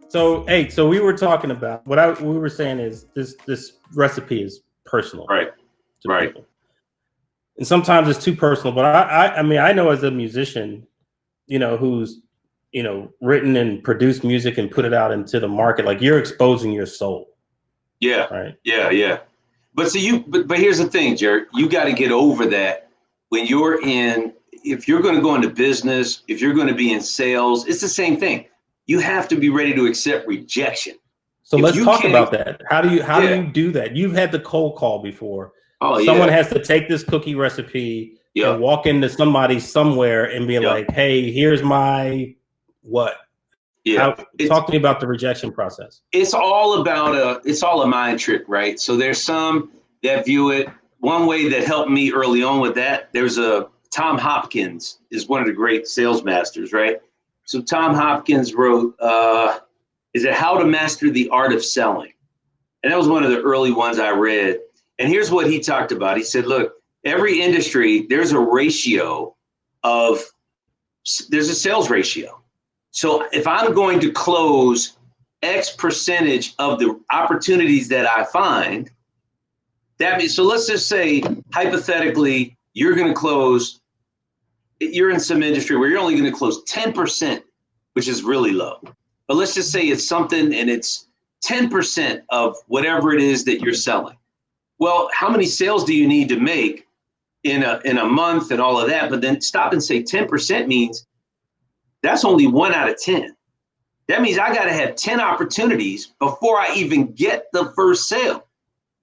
So we were talking about we were saying is this recipe is personal, right? To right. people. And sometimes it's too personal. But I mean, I know as a musician, who's written and produced music and put it out into the market, like you're exposing your soul. Yeah. Right. Yeah. But see, but here's the thing, Jared. You got to get over that when you're if you're going to go into business, if you're going to be in sales, it's the same thing. You have to be ready to accept rejection. So let's talk about that. How do you do that? You've had the cold call before. Oh, someone has to take this cookie recipe and walk into somebody somewhere and be like, hey, here's my what? Yeah. Talk to me about the rejection process. It's all a mind trick, right? So there's some that view it one way that helped me early on with that. There's Tom Hopkins is one of the great sales masters, right? So Tom Hopkins wrote, is it How to Master the Art of Selling? And that was one of the early ones I read. And here's what he talked about. He said, look, every industry, there's a sales ratio. So if I'm going to close X percentage of the opportunities that I find, that means, so let's just say, hypothetically, you're in some industry where you're only going to close 10%, which is really low. But let's just say it's something and it's 10% of whatever it is that you're selling. Well, how many sales do you need to make in a month and all of that? But then stop and say 10% means that's only 1 out of 10. That means I got to have 10 opportunities before I even get the first sale.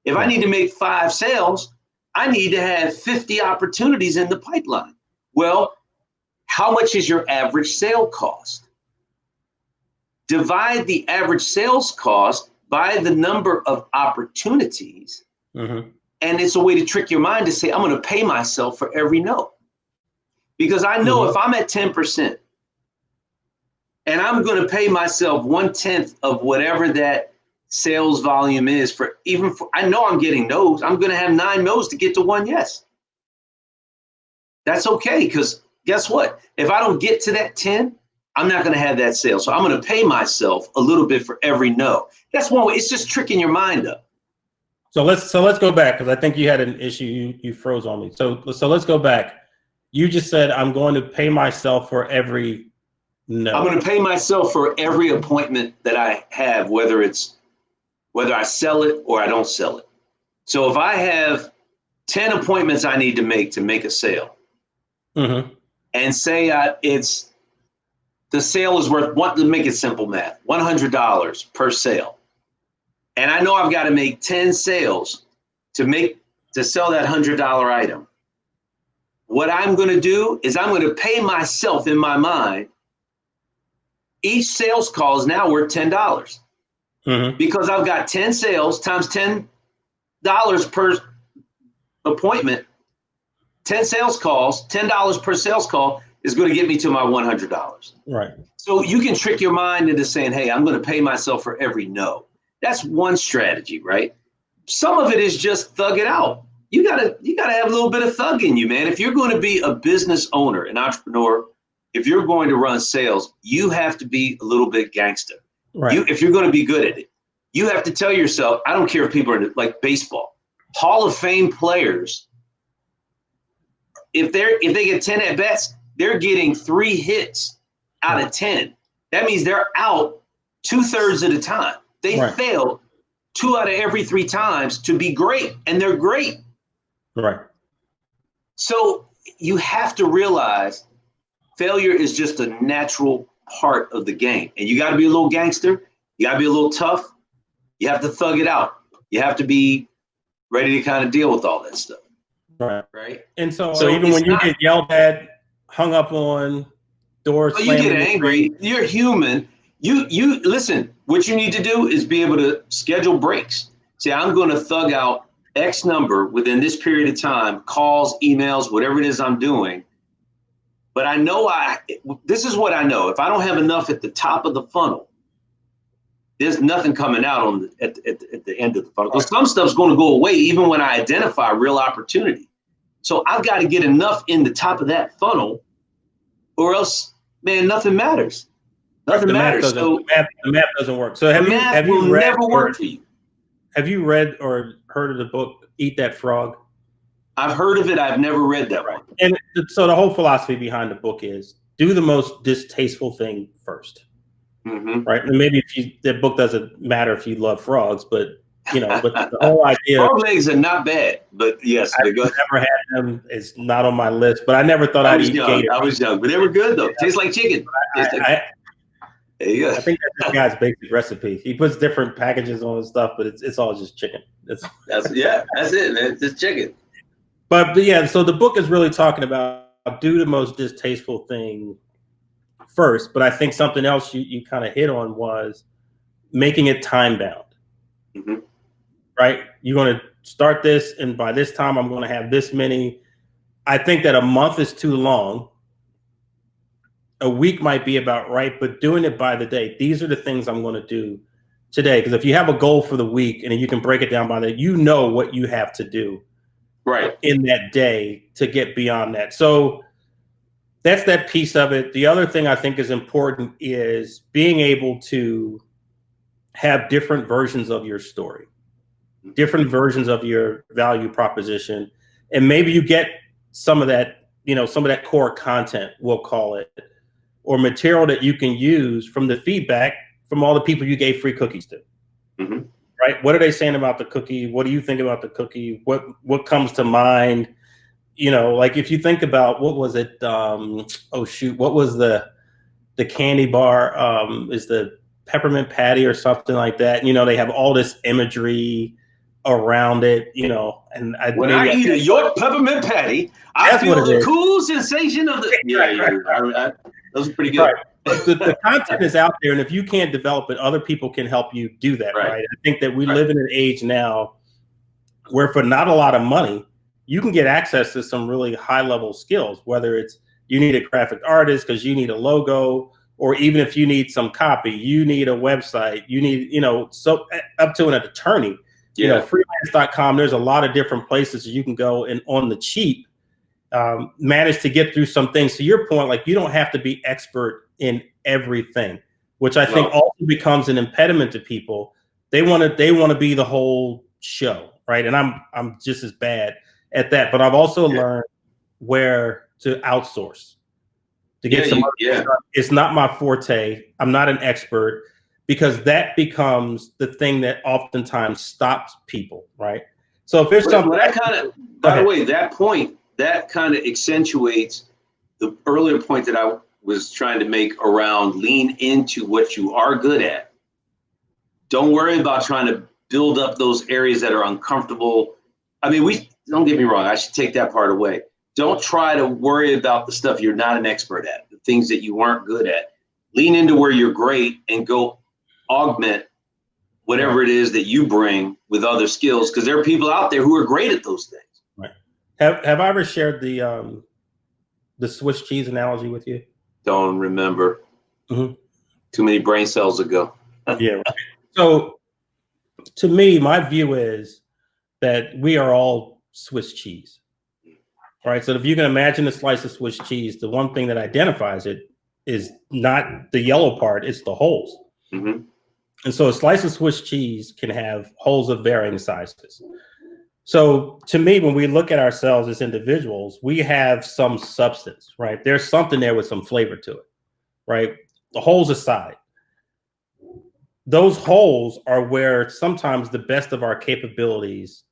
If I need to make 5 sales, I need to have 50 opportunities in the pipeline. Well, how much is your average sale cost? Divide the average sales cost by the number of opportunities. Mm-hmm. And it's a way to trick your mind to say, I'm going to pay myself for every no. Because I know if I'm at 10%, and I'm going to pay myself 1/10 of whatever that sales volume is I know I'm getting no's. I'm going to have 9 no's to get to 1 yes. That's okay. Because guess what? If I don't get to that 10, I'm not going to have that sale. So I'm going to pay myself a little bit for every no. That's one way. It's just tricking your mind up. So let's go back, because I think you had an issue. You froze on me. So let's go back. You just said I'm going to pay myself for every no. I'm going to pay myself for every appointment that I have, whether I sell it or I don't sell it. So if I have 10 appointments I need to make a sale, and say the sale is worth, to make it simple math, $100 per sale. And I know I've got to make 10 sales to sell that $100 item. What I'm going to do is I'm going to pay myself in my mind. Each sales call is now worth $10 because I've got 10 sales times $10 per appointment. 10 sales calls, $10 per sales call is going to get me to my $100. Right. So you can trick your mind into saying, hey, I'm going to pay myself for every no. That's one strategy, right? Some of it is just thug it out. You gotta have a little bit of thug in you, man. If you're going to be a business owner, an entrepreneur, if you're going to run sales, you have to be a little bit gangster. Right. If you're going to be good at it, you have to tell yourself, I don't care if people are like baseball, Hall of Fame players. If they get 10 at bats, they're getting 3 hits out of 10. That means they're out 2/3 of the time. They fail 2 out of every 3 times to be great, and they're great. Right. So you have to realize failure is just a natural part of the game, and you got to be a little gangster. You got to be a little tough. You have to thug it out. You have to be ready to kind of deal with all that stuff. Right. And so even when you get yelled at, hung up on, doors slammed, you get angry. You're human. You listen. What you need to do is be able to schedule breaks. Say, I'm going to thug out X number within this period of time, calls, emails, whatever it is I'm doing. But I know this is what I know. If I don't have enough at the top of the funnel, there's nothing coming out at the end of the funnel. Because some stuff's going to go away even when I identify real opportunity. So I've got to get enough in the top of that funnel, or else, man, nothing matters. Doesn't The math matter. doesn't. So The math doesn't work. So the math will never work for you. Have you read or heard of the book Eat That Frog? I've heard of it. I've never read that one. And so the whole philosophy behind the book is do the most distasteful thing first, right? And maybe that book doesn't matter if you love frogs, but but the whole idea. Frog legs are not bad, but yes, I've never had them. It's not on my list, but I never thought I'd eat gator. I was young, but they were good though. Tastes like chicken. There you go. I think that's this guy's basic recipe. He puts different packages on his stuff, but it's all just chicken. That's it, man. Just chicken. But yeah, so the book is really talking about do the most distasteful thing first. But I think something else you kind of hit on was making it time bound. Right? You're going to start this, and by this time, I'm going to have this many. I think that a month is too long. A week might be about right, but doing it by the day. These are the things I'm going to do today. Because if you have a goal for the week and you can break it down by that, you know what you have to do in that day to get beyond that. So that's that piece of it. The other thing I think is important is being able to have different versions of your story, different versions of your value proposition. And maybe you get some of that, some of that core content, we'll call it, or material that you can use from the feedback from all the people you gave free cookies to. Right? What are they saying about the cookie? What do you think about the cookie? What comes to mind? Like if you think about what was it? What was the candy bar? Is the peppermint patty or something like that? They have all this imagery around it. And when I eat a York peppermint patty, I feel the cool sensation of the those are pretty good. Right. But the content is out there, and if you can't develop it, other people can help you do that, right? I think that we live in an age now where for not a lot of money, you can get access to some really high-level skills, whether it's you need a graphic artist because you need a logo, or even if you need some copy, you need a website, you need, so up to an attorney. Freelance.com, there's a lot of different places you can go and on the cheap manage to get through some things. To your point, like you don't have to be expert in everything, which I think also becomes an impediment to people. They want to be the whole show, right? And I'm just as bad at that, but I've also learned where to outsource to get some. It's not my forte. I'm not an expert, because that becomes the thing that oftentimes stops people, right? So if there's something, by the way, that kind of accentuates the earlier point that I was trying to make around lean into what you are good at. Don't worry about trying to build up those areas that are uncomfortable. I mean, don't get me wrong. I should take that part away. Don't try to worry about the stuff you're not an expert at, the things that you weren't good at. Lean into where you're great and go augment whatever it is that you bring with other skills, because there are people out there who are great at those things. Right. Have I ever shared the Swiss cheese analogy with you? Don't remember. Too many brain cells ago. Yeah. Right. So to me, my view is that we are all Swiss cheese. Right. So if you can imagine a slice of Swiss cheese, the one thing that identifies it is not the yellow part, it's the holes. And so a slice of Swiss cheese can have holes of varying sizes. So to me, when we look at ourselves as individuals, we have some substance, right? There's something there with some flavor to it, right? The holes aside, those holes are where sometimes the best of our capabilities,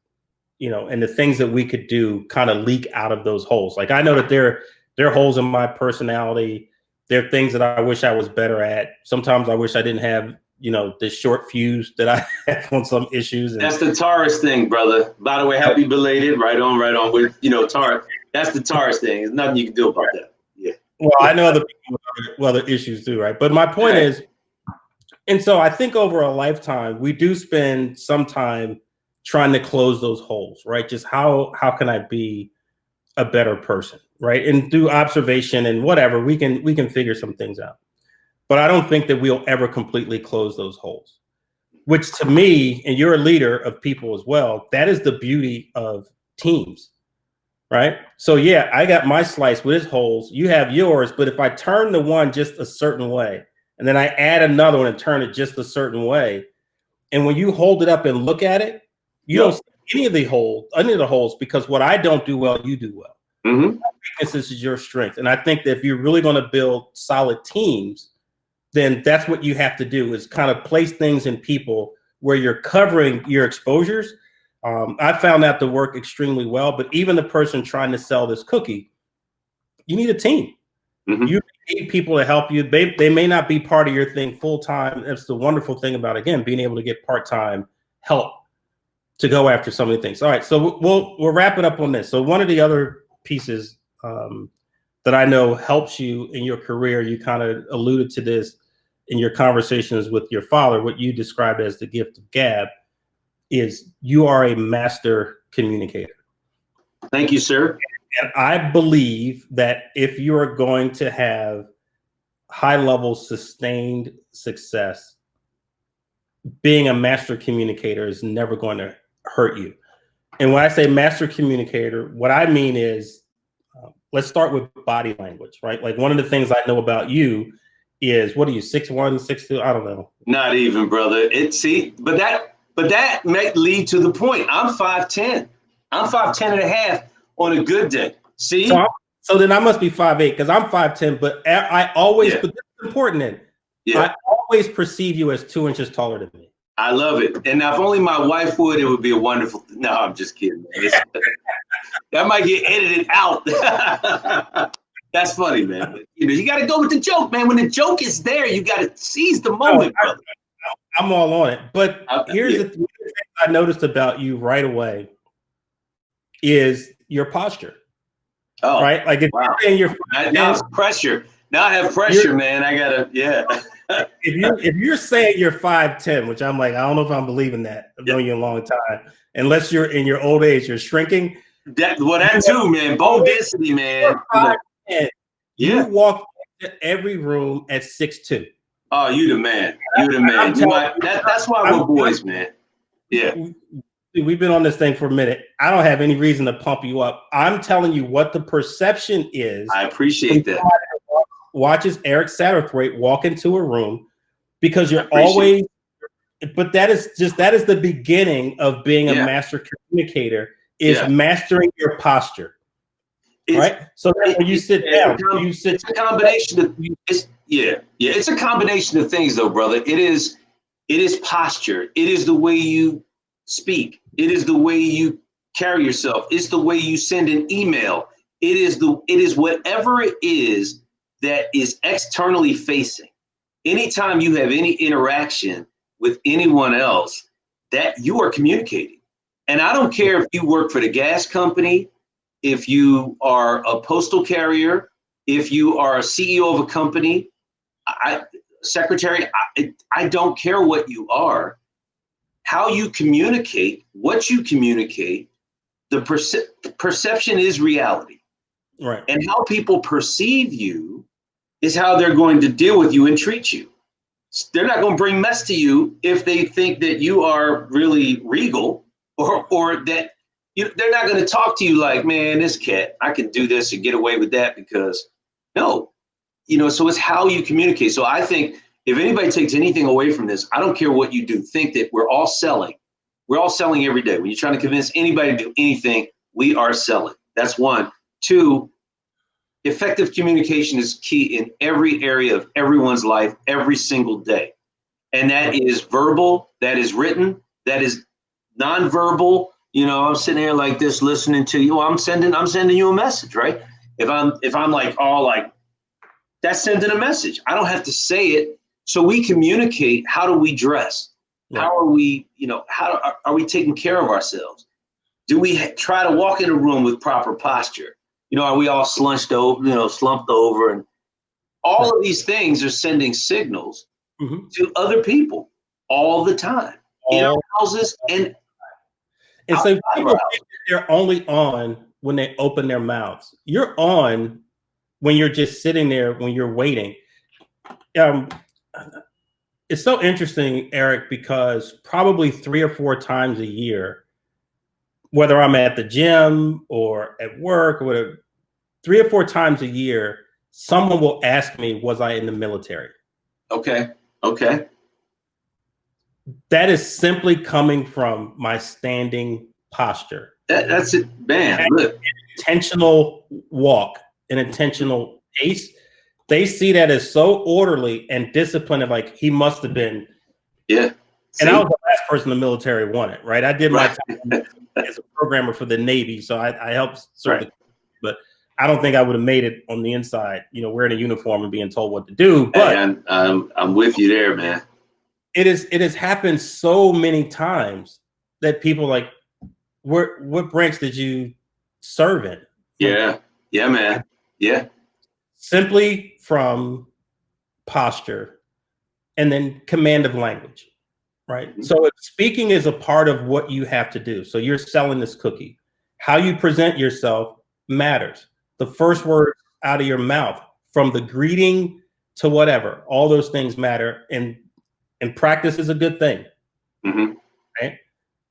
and the things that we could do kind of leak out of those holes. Like I know that there are holes in my personality. There are things that I wish I was better at. Sometimes I wish I didn't have this short fuse that I have on some issues. That's the Taurus thing, brother. By the way, happy belated. Right on. With Taurus. That's the Taurus thing. There's nothing you can do about that. Yeah. Well, I know other people with other issues too, right? But my point is, and so I think over a lifetime, we do spend some time trying to close those holes, right? Just how can I be a better person, right? And through observation and whatever, we can figure some things out. But I don't think that we'll ever completely close those holes, which to me, and you're a leader of people as well, that is the beauty of teams, right? So I got my slice with its holes, you have yours, but if I turn the one just a certain way, and then I add another one and turn it just a certain way. And when you hold it up and look at it, you don't see any of the holes, because what I don't do well, you do well. This is your strength. And I think that if you're really going to build solid teams, then that's what you have to do, is kind of place things in people where you're covering your exposures. I found that to work extremely well. But even the person trying to sell this cookie, you need a team. You need people to help you. They may not be part of your thing full time. That's the wonderful thing about, again, being able to get part-time help to go after some of the things. All right, so we'll wrap it up on this. So one of the other pieces that I know helps you in your career, you kind of alluded to this in your conversations with your father, what you described as the gift of gab, is you are a master communicator. Thank you, sir. And I believe that if you are going to have high-level sustained success, being a master communicator is never going to hurt you. And when I say master communicator, what I mean is, let's start with body language, right? Like, one of the things I know about you is, what are you, 6'1", 6'2"? I don't know. Not even, brother. But that may lead to the point. I'm 5'10". I'm 5'10" and a half on a good day. See? So then I must be 5'8", because I'm 5'10", but I always, but this is important then. I always perceive you as 2 inches taller than me. I love it. And if only my wife would, it would be a wonderful. No, I'm just kidding. That might get edited out. That's funny, man. But, you got to go with the joke, man. When the joke is there, you got to seize the moment, brother. I'm all on it. But here's the thing I noticed about you right away is your posture. Oh, right. Like, if you're saying you're now it's pressure. Now I have pressure, man. I gotta, if you're saying you're 5'10", which I'm like, I don't know if I'm believing that. I've known you a long time. Unless you're in your old age, you're shrinking. That too, man. Bone density, man. You walk into every room at 6'2". Oh, you the man. You the man. That's why we're boys, man. Yeah. We've been on this thing for a minute. I don't have any reason to pump you up. I'm telling you what the perception is. I appreciate that. Watches Eric Satterthwaite walk into a room, because you're always, but that is the beginning of being a master communicator, is mastering your posture. Right? So when you sit down, it's a combination of it's a combination of things, though, brother. It is posture. It is the way you speak. It is the way you carry yourself. It's the way you send an email. It is whatever it is that is externally facing. Anytime you have any interaction with anyone else, that you are communicating. And I don't care if you work for the gas company, if you are a postal carrier, if you are a CEO of a company, secretary, I don't care what you are. How you communicate, what you communicate, the perception is reality. Right. And how people perceive you is how they're going to deal with you and treat you. They're not going to bring mess to you if they think that you are really regal, or that they're not going to talk to you like, man, this cat, I can do this and get away with that, because no, so it's how you communicate. So I think if anybody takes anything away from this, I don't care what you do. Think that we're all selling. We're all selling every day. When you're trying to convince anybody to do anything, we are selling. That's one. Two, effective communication is key in every area of everyone's life, every single day. And that is verbal, that is written, that is nonverbal. I'm sitting here like this, listening to you. I'm sending you a message, right? If I'm like, that's sending a message. I don't have to say it. So we communicate. How do we dress? Right. How are we, are we taking care of ourselves? Do we try to walk in a room with proper posture? Are we all slumped over? And all of these things are sending signals to other people all the time in our houses and so people think they're only on when they open their mouths. You're on when you're just sitting there, when you're waiting. It's so interesting, Eric, because probably 3 or 4 times a year, whether I'm at the gym or at work or whatever, 3 or 4 times a year, someone will ask me, was I in the military? Okay. Okay. That is simply coming from my standing posture. That's it, man. Look, Intentional walk, an intentional pace. They see that as so orderly and disciplined. Like he must have been. yeah. And I See? was the last person in the military won it, right? I did my Right. time as a programmer for the Navy, so I helped serve Right. but I don't think I would have made it on the inside, wearing a uniform and being told what to do. But Hey, I'm with you there, man. it has happened so many times that people like, what branch did you serve in? Like, Yeah. Yeah, man. Yeah. simply from posture and then command of language, right? Mm-hmm. So if speaking is a part of what you have to do, so you're selling this cookie, how you present yourself matters. The first word out of your mouth, from the greeting to whatever, all those things matter. And practice is a good thing, Mm-hmm. right?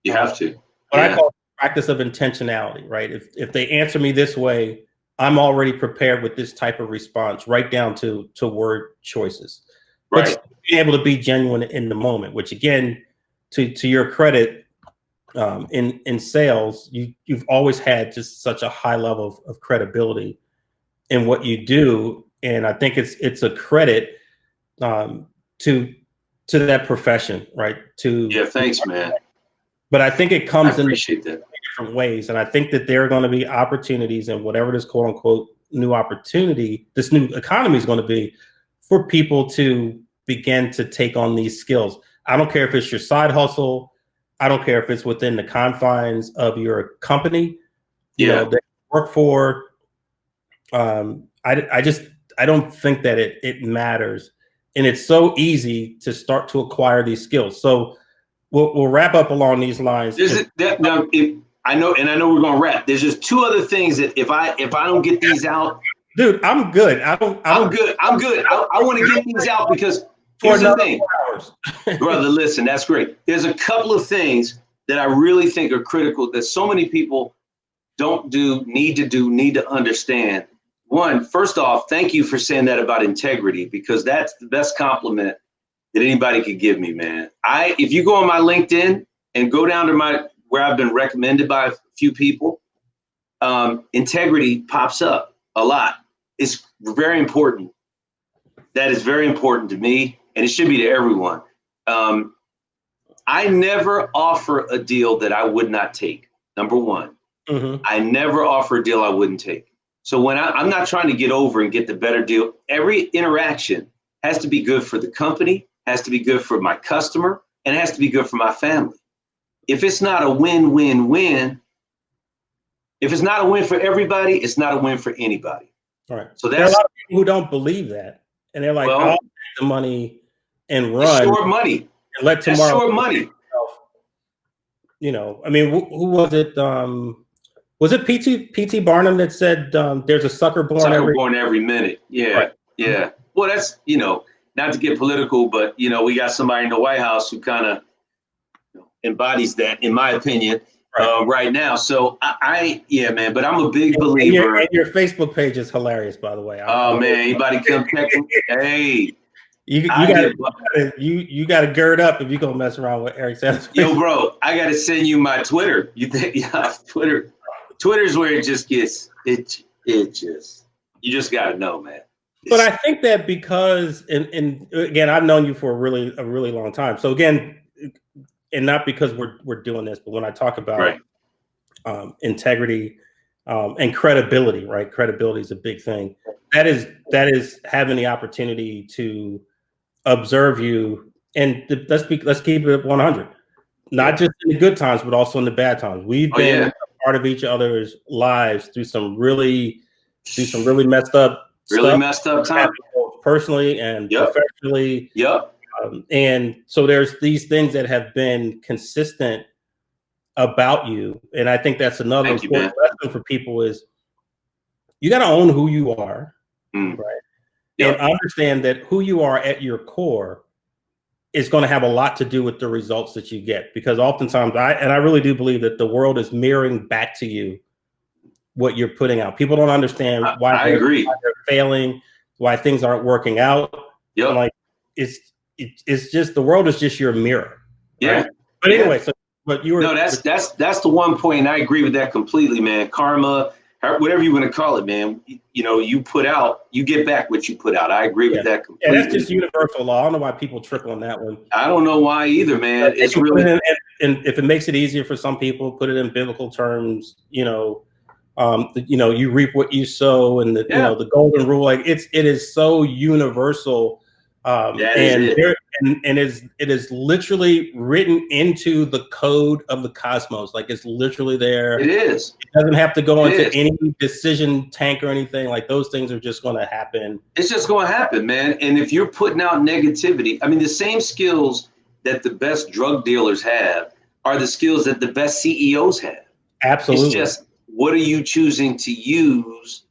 You have to. What Yeah. I call practice of intentionality, right? If they answer me this way, I'm already prepared with this type of response, right down to word choices. Right. But being able to be genuine in the moment, which again, to your credit, in sales, you've always had just such a high level of credibility in what you do, and I think it's a credit to that profession, right? Yeah. Thanks, man. But I think it I comes in appreciate that. different ways, and I think that there are going to be opportunities, and whatever this quote unquote new opportunity, this new economy is going to be, for people to begin to take on these skills. I don't care if it's your side hustle. I don't care if it's within the confines of your company, Yeah. that you work for. I don't think that it matters, and it's so easy to start to acquire these skills. So we'll wrap up along these lines. Now, I know we're gonna wrap. There's just two other things that if I don't get these out, Dude, I'm good. I'm good. I want to get these out because For here's the another thing, 4 hours. brother. Listen, that's great. There's a couple of things that I really think are critical that so many people don't do, need to understand. One, first off, thank you for saying that about integrity, because that's the best compliment that anybody could give me, man. If you go on my LinkedIn and go down to where I've been recommended by a few people, integrity pops up a lot. It's very important. That is very important to me, and it should be to everyone. I never offer a deal that I would not take. Number one, I never offer a deal I wouldn't take. So when I'm not trying to get over and get the better deal, every interaction has to be good for the company, has to be good for my customer, and it has to be good for my family. If it's not a win-win-win, if it's not a win for everybody, it's not a win for anybody. All right. So there are a lot of people who don't believe that, and they're like, well, "I'll take the money and run, it's short money, and let tomorrow." That's short money. I mean, who was it? Was it PT Barnum that said, "There's a sucker born every minute"? Yeah, right. Yeah. Well, that's not to get political, but we got somebody in the White House who kind of embodies that, in my opinion, right now. So yeah, man. But I'm a big believer. And your Facebook page is hilarious, by the way. Oh man, anybody come check him? Hey, you got to gird up if you gonna mess around with Eric Satterthwaite. Yo, bro, I got to send you my Twitter. You think Twitter's where it just gets you just got to know, man. But I think that because, and again, I've known you for a really long time. So again, and not because we're doing this, but when I talk about integrity and credibility, right? Credibility is a big thing. That is having the opportunity to observe you, and let's keep it 100. Not just in the good times, but also in the bad times. We've been a part of each other's lives through some really messed up. Messed up time, personally and professionally. And so there's these things that have been consistent about you. And I think that's another important lesson for people is you got to own who you are, right? And understand that who you are at your core is going to have a lot to do with the results that you get. Because oftentimes, I really do believe that the world is mirroring back to you what you're putting out. People don't understand why they're failing, why things aren't working out. Like, it's just the world is just your mirror. Yeah. Right? But anyway, so but you were no, that's the one point, and I agree with that completely, man. Karma, whatever you want to call it, man. You know, you put out, you get back what you put out. I agree with that completely. Yeah, that's just universal law. I don't know why people trip on that one. I don't know why either, man. It's really, and if it makes it easier for some people, put it in biblical terms. You know, you reap what you sow, and the golden rule. Like it is so universal, it is literally written into the code of the cosmos. Like it's literally there. It is. It doesn't have to go into any decision tank or anything. Like those things are just going to happen. It's just going to happen, man. And if you're putting out negativity, I mean, the same skills that the best drug dealers have are the skills that the best CEOs have. Absolutely. It's just, what are you choosing to use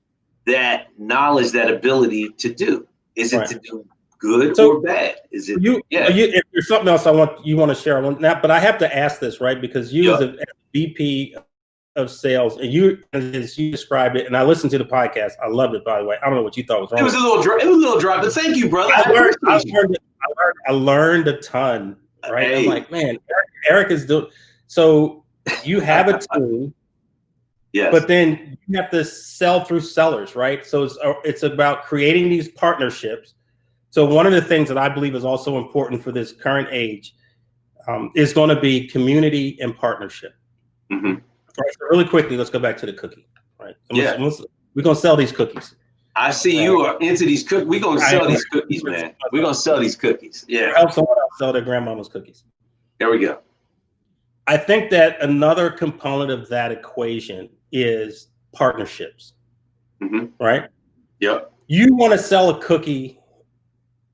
that knowledge, that ability to do? Is it to do good or bad? Is it if there's something else you want to share on that, but I have to ask this, right? Because you as a VP of sales, and as you described it, and I listened to the podcast. I loved it, by the way. I don't know what you thought was wrong. It was a little dry, but thank you, brother. I learned a ton, right? Hey. I'm like, man, Eric is doing. So you have a team. Yes. But then you have to sell through sellers, right? So it's about creating these partnerships. So one of the things that I believe is also important for this current age is going to be community and partnership. Mm-hmm. Right, so really quickly, let's go back to the cookie. Right? We're going to sell these cookies. I see you are into these cookies. We're going to sell these cookies, man. We're going to sell these cookies. Yeah. Help someone else sell their grandmama's cookies. There we go. I think that another component of that equation is partnerships. Mm-hmm. Right? Yep. You want to sell a cookie.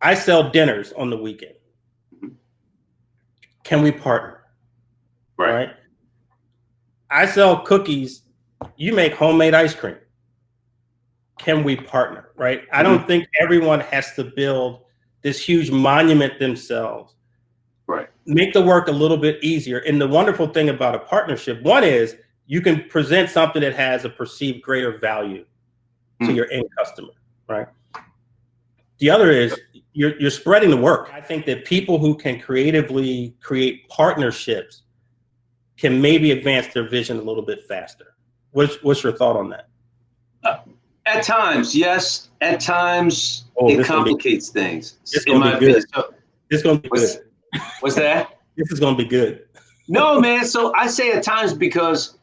I sell dinners on the weekend. Mm-hmm. Can we partner? Right. I sell cookies. You make homemade ice cream. Can we partner? Right. I don't think everyone has to build this huge monument themselves. Right. Make the work a little bit easier. And the wonderful thing about a partnership, one is you can present something that has a perceived greater value to your end customer. Right. The other is you're spreading the work. I think that people who can creatively create partnerships can maybe advance their vision a little bit faster. What's your thought on that? At times, yes. At times, it complicates things. In my opinion, it's going to be good. What's that? This is going to be good. No, man. So I say at times because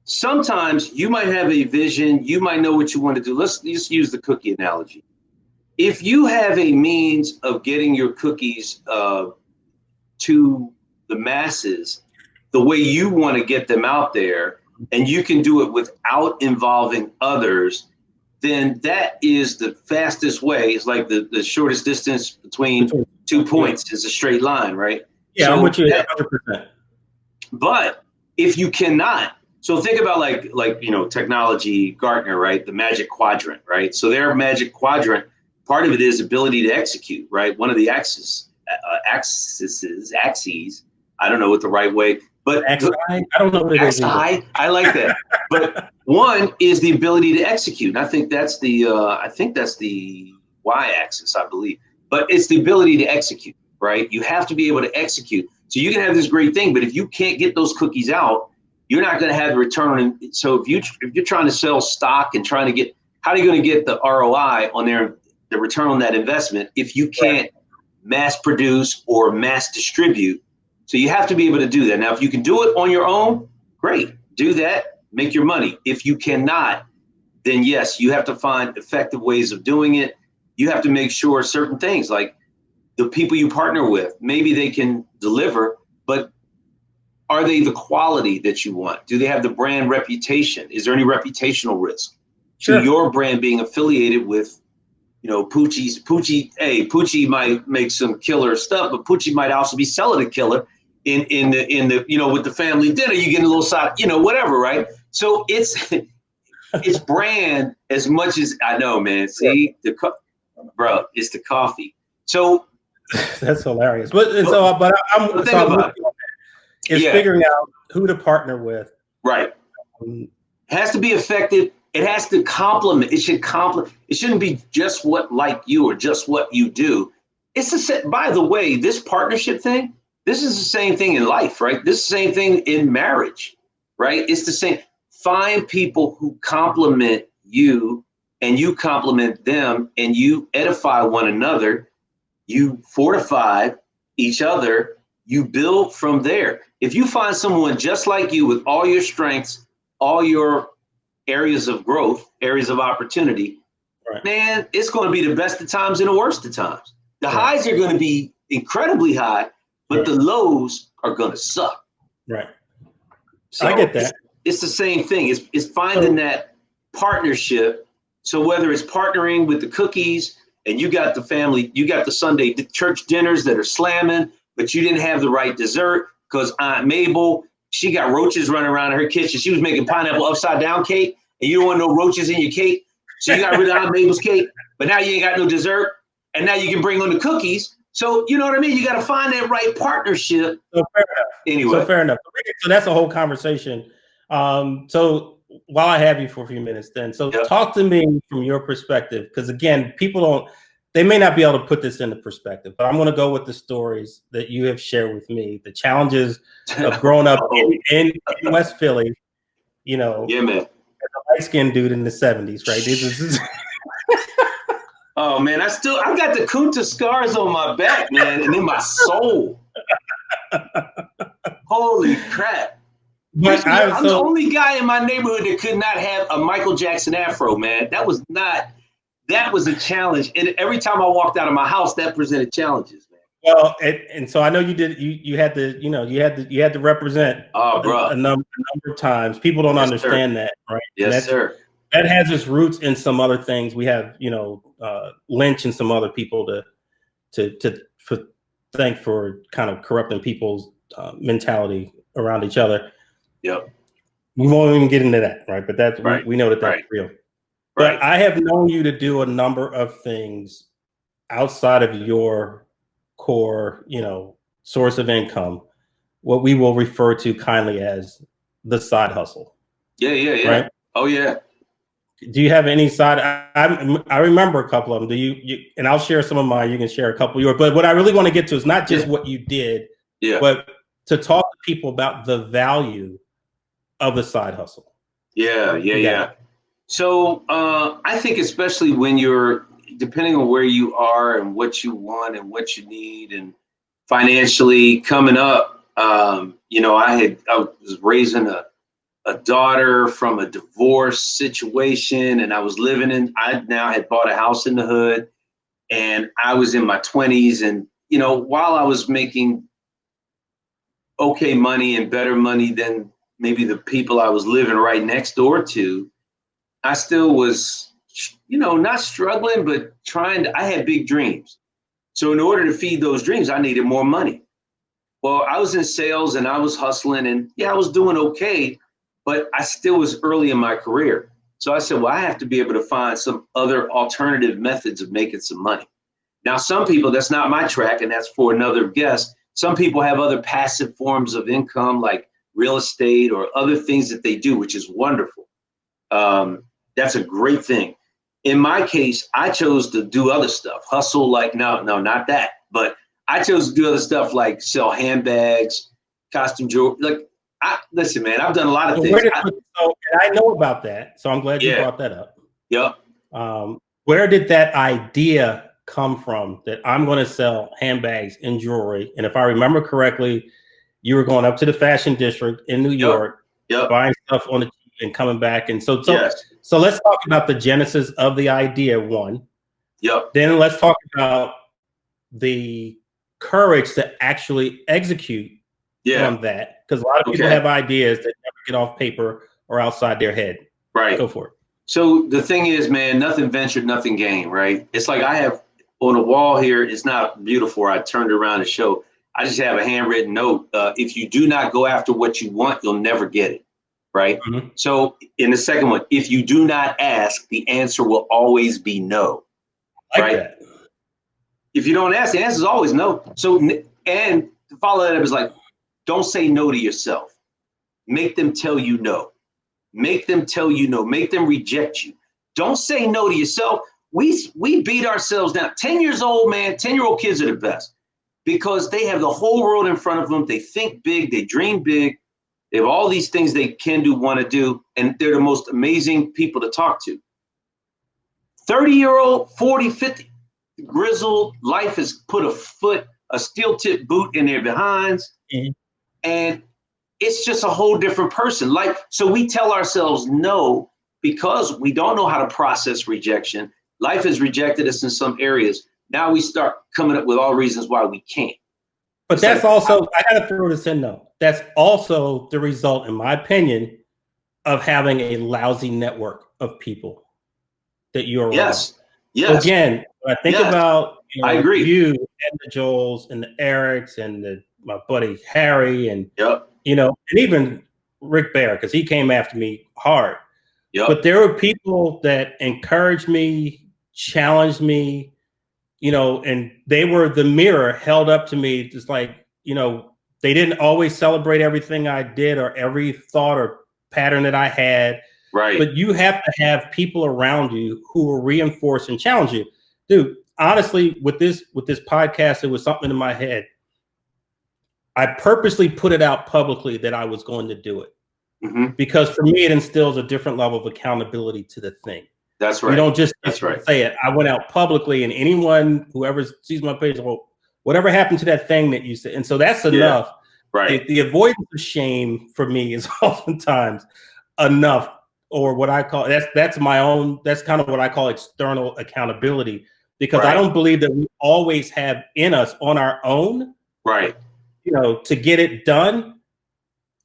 sometimes you might have a vision. You might know what you want to do. Let's just use the cookie analogy. If you have a means of getting your cookies to the masses the way you want to get them out there, and you can do it without involving others, then that is the fastest way. It's like the shortest distance between 2 points is a straight line, right? Yeah, so I'm with you 100%. But if you cannot, so think about like technology, Gartner, right? The magic quadrant, right? So their magic quadrant, part of it is ability to execute, right? One of the axes, I don't know what the right way, but I don't know what it is. I like that. But one is the ability to execute. And I think that's the y-axis, I believe. But it's the ability to execute, right? You have to be able to execute. So you can have this great thing, but if you can't get those cookies out, you're not going to have the return. So if you're trying to sell stock and trying to get, how are you going to get the ROI on the return on that investment if you can't mass produce or mass distribute? So you have to be able to do that. Now, if you can do it on your own, great. Do that, make your money. If you cannot, then yes, you have to find effective ways of doing it. You have to make sure certain things like the people you partner with, maybe they can deliver, but are they the quality that you want? Do they have the brand reputation? Is there any reputational risk to your brand being affiliated with, Poochie might make some killer stuff, but Poochie might also be selling a killer in the with the family dinner. You get a little side, whatever, right? So it's brand as much as I know, man. See, it's the coffee. So that's hilarious. But figuring out who to partner with. Right. It has to be effective. It has to complement. It should complement. It shouldn't be just what like you or just what you do. It's by the way, this partnership thing, this is the same thing in life, right? This is the same thing in marriage, right? It's the same. Find people who compliment you and you compliment them and you edify one another. You fortify each other. You build from there. If you find someone just like you with all your strengths, all your areas of growth, areas of opportunity, right, man, it's going to be the best of times and the worst of times. The highs are going to be incredibly high, but the lows are going to suck. Right. So I get that. It's the same thing. It's finding that partnership. So whether it's partnering with the cookies and you got the family, you got the Sunday church dinners that are slamming, but you didn't have the right dessert because Aunt Mabel, she got roaches running around in her kitchen. She was making pineapple upside down cake and you don't want no roaches in your cake. So you got rid of Aunt Mabel's cake, but now you ain't got no dessert. And now you can bring on the cookies. So, you know what I mean? You got to find that right partnership. So fair enough. Anyway. So fair enough. So that's a whole conversation. So while I have you for a few minutes then, so talk to me from your perspective, because again, they may not be able to put this into perspective, but I'm going to go with the stories that you have shared with me, the challenges of growing up in West Philly, you know, man. As a light-skinned dude in the 70s, right? This is oh man, I got the Kunta scars on my back, man, and in my soul. Holy crap. But I'm the only guy in my neighborhood that could not have a Michael Jackson afro, man. That was a challenge. And every time I walked out of my house, that presented challenges, man. Well, and so I know you had to represent a number of times. People don't understand that, right? Yes, sir. That has its roots in some other things. We have, Lynch and some other people to thank for kind of corrupting people's mentality around each other. Yep. We won't even get into that, right? But that's right. we know that's real. But I have known you to do a number of things outside of your core, source of income, what we will refer to kindly as the side hustle. Yeah. Right? Oh yeah. Do you have any side? I remember a couple of them. Do you? And I'll share some of mine. You can share a couple of yours. But what I really want to get to is not just what you did, but to talk to people about the value of the side hustle. Yeah. So I think especially when you're, depending on where you are and what you want and what you need and financially coming up, I was raising a daughter from a divorce situation, and I now had bought a house in the hood, and I was in my 20s, and while I was making okay money and better money than maybe the people I was living right next door to, I still was, not struggling, but I had big dreams. So in order to feed those dreams, I needed more money. Well, I was in sales and I was hustling, and I was doing okay, but I still was early in my career. So I said, well, I have to be able to find some other alternative methods of making some money. Now, some people, that's not my track, and that's for another guest. Some people have other passive forms of income like real estate or other things that they do, which is wonderful. That's a great thing. In my case, I chose to do other stuff, hustle, like, no, not that. But I chose to do other stuff like sell handbags, costume jewelry. Listen, man, I've done a lot of things. I know about that. So I'm glad you brought that up. Yep. Where did that idea come from that I'm going to sell handbags and jewelry? And if I remember correctly, you were going up to the fashion district in New York, buying stuff on the cheap and coming back. And so let's talk about the genesis of the idea, one. Yep. Then let's talk about the courage to actually execute on that, because a lot of people have ideas that never get off paper or outside their head. Right. Go for it. So the thing is, man, nothing ventured, nothing gained, right? It's like I have on a wall here, it's not beautiful. I turned around to show. I just have a handwritten note. If you do not go after what you want, you'll never get it, right? Mm-hmm. So in the second one, if you do not ask, the answer will always be no, right? That. If you don't ask, the answer is always no. So, and to follow that up is like, don't say no to yourself. Make them tell you no. Make them tell you no. Make them reject you. Don't say no to yourself. we beat ourselves down. 10 years old, man, 10-year-old kids are the best because they have the whole world in front of them. They think big, they dream big. They have all these things they can do, want to do, and they're the most amazing people to talk to. 30-year-old, 40, 50, grizzled, life has put a steel tip boot in their behinds, and it's just a whole different person. Like, so we tell ourselves no because we don't know how to process rejection. Life has rejected us in some areas. Now we start coming up with all reasons why we can't. But that's also, I got to throw this in though. That's also the result, in my opinion, of having a lousy network of people that you're around. Yes. So again, when I think about I agree. You and the Joels and the Erics and my buddy Harry and and even Rick Bear, because he came after me hard. But there were people that encouraged me, challenged me, and they were the mirror held up to me, just like, they didn't always celebrate everything I did or every thought or pattern that I had. Right. But you have to have people around you who will reinforce and challenge you. Dude, honestly, with this podcast, it was something in my head. I purposely put it out publicly that I was going to do it. Because for me, it instills a different level of accountability to the thing. That's right. You don't just say it. I went out publicly, and anyone, whoever sees my page, well, whatever happened to that thing that you said? And so that's enough. Right. The avoidance of shame for me is oftentimes enough, or what I call that's my own. That's kind of what I call external accountability, because I don't believe that we always have in us on our own. Right. To get it done.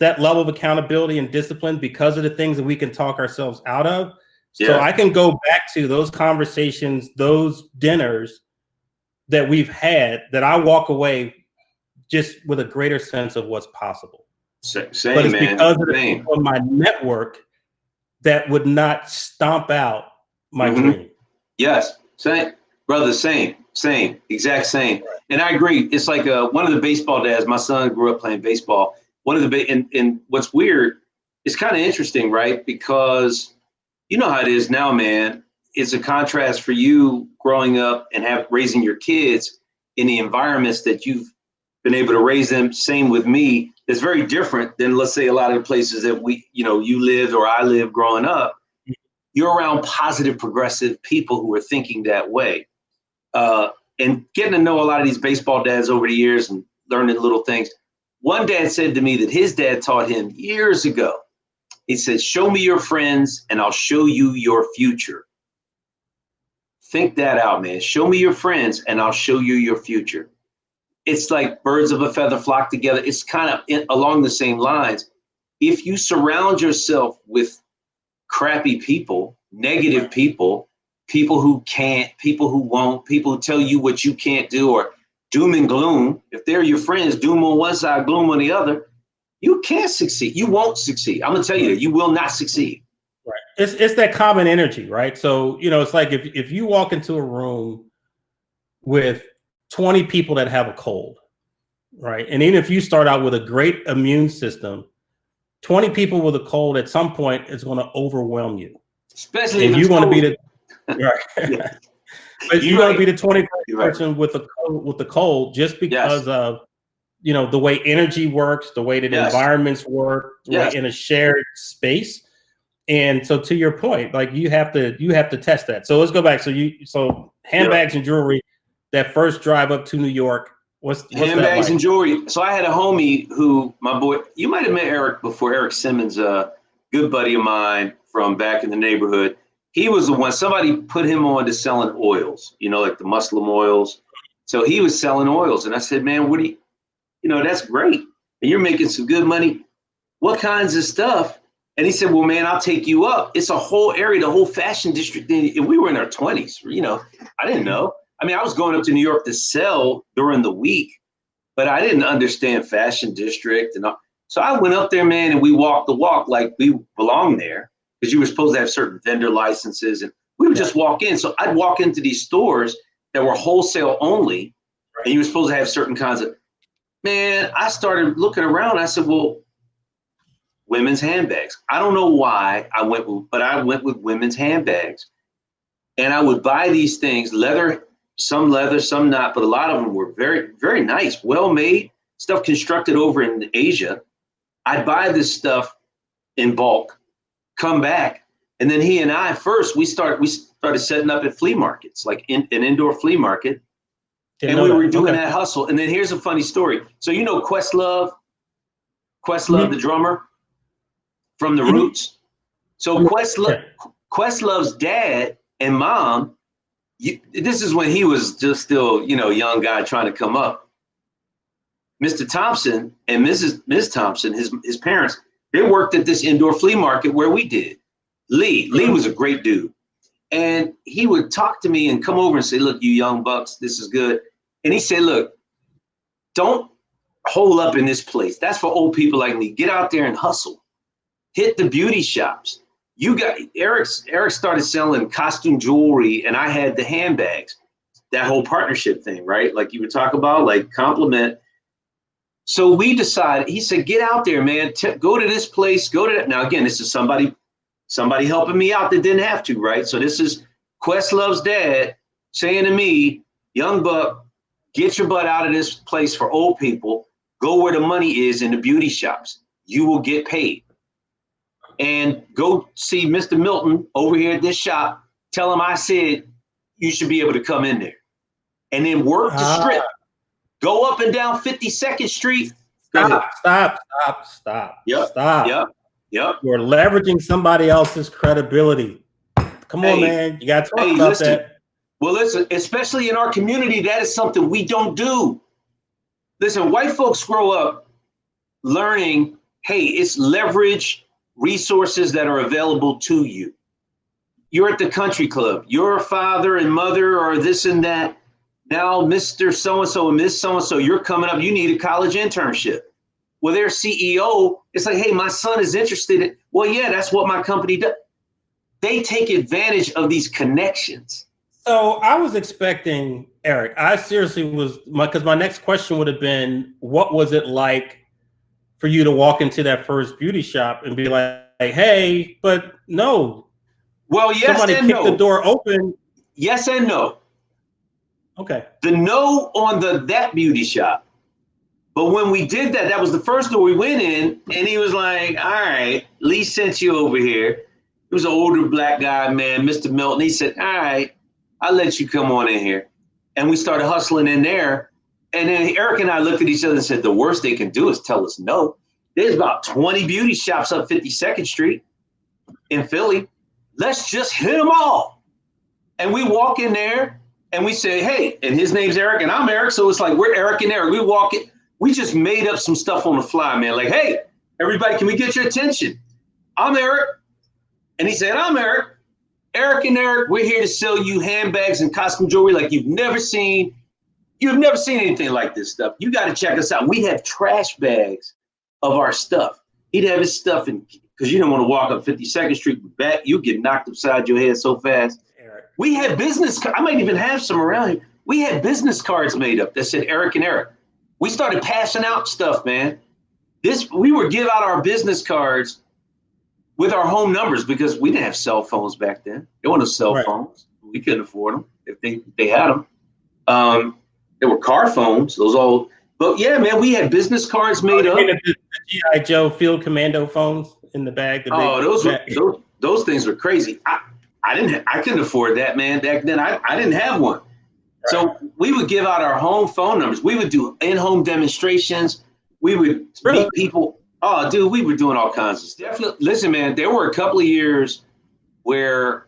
That level of accountability and discipline because of the things that we can talk ourselves out of. So I can go back to those conversations, those dinners that we've had, that I walk away just with a greater sense of what's possible. Same, but it's man. because of my network that would not stomp out my dream. Yes, same, brother, same, exact same. Right. And I agree. It's like one of the baseball dads. My son grew up playing baseball. One of the and what's weird, it's kind of interesting, right? Because you know how it is now, man. It's a contrast for you growing up and raising your kids in the environments that you've been able to raise them. Same with me. It's very different than, let's say, a lot of the places that you lived or I lived growing up. You're around positive, progressive people who are thinking that way. And getting to know a lot of these baseball dads over the years and learning little things. One dad said to me that his dad taught him years ago. He said, show me your friends and I'll show you your future. Think that out, man. Show me your friends and I'll show you your future. It's like birds of a feather flock together. It's kind of along the same lines. If you surround yourself with crappy people, negative people, people who can't, people who won't, people who tell you what you can't do, or doom and gloom, if they're your friends, doom on one side, gloom on the other, you can't succeed. You won't succeed. I'm going to tell you that you will not succeed. Right. It's that common energy, right? So, it's like if you walk into a room with 20 people that have a cold, right? And even if you start out with a great immune system, 20 people with a cold at some point is going to overwhelm you. Especially if you want to be the yeah. But you're going to be the 20th person with the cold just because of the way energy works, the way that environments work, in a shared space. And so, to your point, like you have to test that. So let's go back. So handbags and jewelry. That first drive up to New York. What's handbags like? And jewelry. So I had a homie who, my boy, you might have met Eric before. Eric Simmons, a good buddy of mine from back in the neighborhood. He was the one. Somebody put him on to selling oils. Like the Muslim oils. So he was selling oils, and I said, man, what do you? That's great. And you're making some good money. What kinds of stuff? And he said, well, man, I'll take you up. It's a whole area, the whole fashion district. And we were in our 20s. I didn't know. I mean, I was going up to New York to sell during the week, but I didn't understand fashion district. And so I went up there, man, and we walked the walk like we belonged there, because you were supposed to have certain vendor licenses. And we would just walk in. So I'd walk into these stores that were wholesale only, and you were supposed to have certain kinds of. Man, I started looking around. I said, well, women's handbags. I don't know why I went with women's handbags. And I would buy these things, leather, some not, but a lot of them were very, very nice, well made, stuff constructed over in Asia. I'd buy this stuff in bulk, come back, and then he and I we started setting up at flea markets, like an indoor flea market. And we were doing that hustle. And then here's a funny story. So you know Questlove, the drummer from the Roots. So Questlove's dad and mom, this is when he was just still, young guy trying to come up. Mr. Thompson and Ms. Thompson, his parents, they worked at this indoor flea market where we did. Lee was a great dude. And he would talk to me and come over and say, look, you young bucks, this is good. And he said, look, don't hole up in this place. That's for old people like me. Get out there and hustle. Hit the beauty shops. Eric started selling costume jewelry, and I had the handbags. That whole partnership thing, right? Like you would talk about, like compliment. So we decided, he said, get out there, man. Go to this place, go to that. Now, again, this is somebody helping me out that didn't have to, right? So this is Questlove's dad saying to me, young buck, get your butt out of this place for old people. Go where the money is in the beauty shops. You will get paid. And go see Mr. Milton over here at this shop. Tell him I said you should be able to come in there. And then work the strip. Go up and down 52nd Street. Stop. Yep. Stop. Yep. You're leveraging somebody else's credibility. Come on, man. You got to talk about that. Well, listen, especially in our community, that is something we don't do. Listen, white folks grow up learning, hey, it's leverage resources that are available to you. You're at the country club. Your father and mother are this and that. Now, Mr. So-and-so and Miss So-and-so, you're coming up. You need a college internship. Well, their CEO, it's like, hey, my son is interested in, well, yeah, that's what my company does. They take advantage of these connections. So I was expecting, Eric, I seriously was, because my next question would have been, what was it like for you to walk into that first beauty shop and be like, hey, but no. Well, yes somebody and kicked no. the door open. Yes and no. Okay. The no on that beauty shop. But when we did that, that was the first door we went in, and he was like, all right, Lee sent you over here. He was an older black guy, man, Mr. Milton. He said, all right, I'll let you come on in here. And we started hustling in there. And then Eric and I looked at each other and said, the worst they can do is tell us no. There's about 20 beauty shops up 52nd Street in Philly. Let's just hit them all. And we walk in there and we say, hey, and his name's Eric and I'm Eric. So it's like, we're Eric and Eric. We walk in. We just made up some stuff on the fly, man. Like, hey, everybody, can we get your attention? I'm Eric. And he said, I'm Eric. Eric and Eric, we're here to sell you handbags and costume jewelry like you've never seen. You've never seen anything like this stuff. You got to check us out. We have trash bags of our stuff. He'd have his stuff in, because you don't want to walk up 52nd Street with back. You get knocked upside your head so fast. Eric. We had I might even have some around here. We had business cards made up that said Eric and Eric. We started passing out stuff, man. We would give out our business cards with our home numbers because we didn't have cell phones back then. There weren't no cell phones. We couldn't afford them if they had them. There were car phones, those old. But yeah, man, we had business cards made up. The G.I. Joe Field Commando phones in the bag. Those things were crazy. I couldn't afford that, man. Back then, I didn't have one. Right. So we would give out our home phone numbers. We would do in-home demonstrations. We would meet people. Oh, dude, we were doing all kinds of stuff. Definitely. Listen, man, there were a couple of years where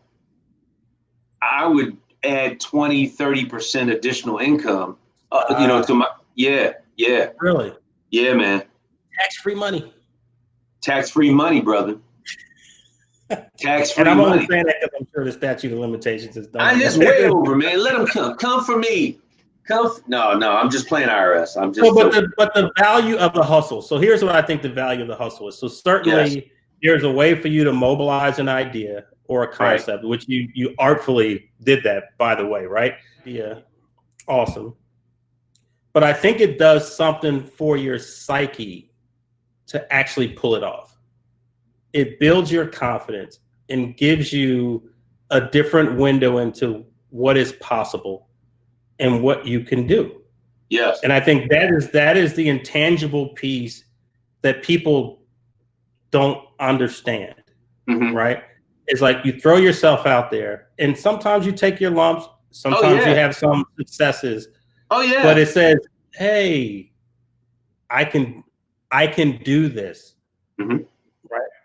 I would add 20, 30% additional income, to my, yeah. Really? Yeah, man. Tax-free money. Tax-free money, brother. Tax-free money. And I'm only money. saying that because I'm sure the statute of limitations is done. It's way over, man. Let them come. Come for me. No, I'm just playing IRS. I'm just. But the value of the hustle. So here's what I think the value of the hustle is. So certainly there's a way for you to mobilize an idea or a concept, which you artfully did that, by the way, right? Yeah, awesome. But I think it does something for your psyche to actually pull it off. It builds your confidence and gives you a different window into what is possible and what you can do. Yes. And I think that is the intangible piece that people don't understand, right? It's like you throw yourself out there, and sometimes you take your lumps, sometimes you have some successes. Oh yeah. But it says, hey, I can do this. Right?